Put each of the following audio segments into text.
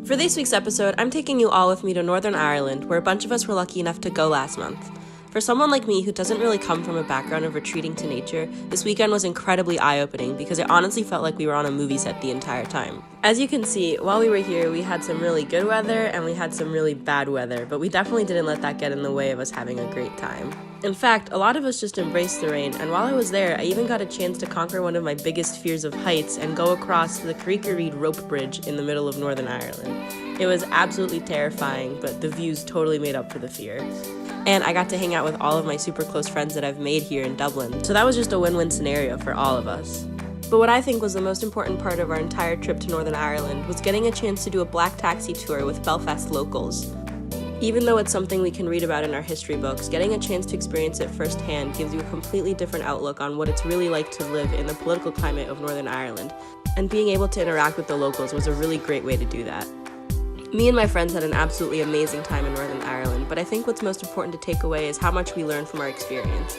For this week's episode, I'm taking you all with me to Northern Ireland, where a bunch of us were lucky enough to go last month. For someone like me who doesn't really come from a background of retreating to nature, this weekend was incredibly eye-opening because it honestly felt like we were on a movie set the entire time. As you can see, while we were here, we had some really good weather and we had some really bad weather, but we definitely didn't let that get in the way of us having a great time. In fact, a lot of us just embraced the rain, and while I was there, I even got a chance to conquer one of my biggest fears of heights and go across the carrick-a-rede rope bridge in the middle of Northern Ireland. It was absolutely terrifying, but the views totally made up for the fear. And I got to hang out with all of my super close friends that I've made here in Dublin, so that was just a win-win scenario for all of us. But what I think was the most important part of our entire trip to Northern Ireland was getting a chance to do a black taxi tour with Belfast locals. Even though it's something we can read about in our history books, getting a chance to experience it firsthand gives you a completely different outlook on what it's really like to live in the political climate of Northern Ireland, and being able to interact with the locals was a really great way to do that. Me and my friends had an absolutely amazing time in Northern Ireland, but I think what's most important to take away is how much we learned from our experience.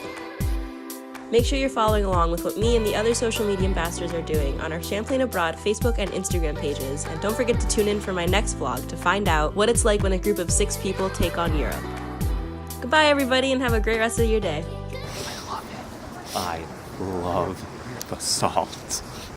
Make sure you're following along with what me and the other social media ambassadors are doing on our Champlain Abroad Facebook and Instagram pages, and don't forget to tune in for my next vlog to find out what it's like when a group of 6 people take on Europe. Goodbye everybody, and have a great rest of your day. I love the salt.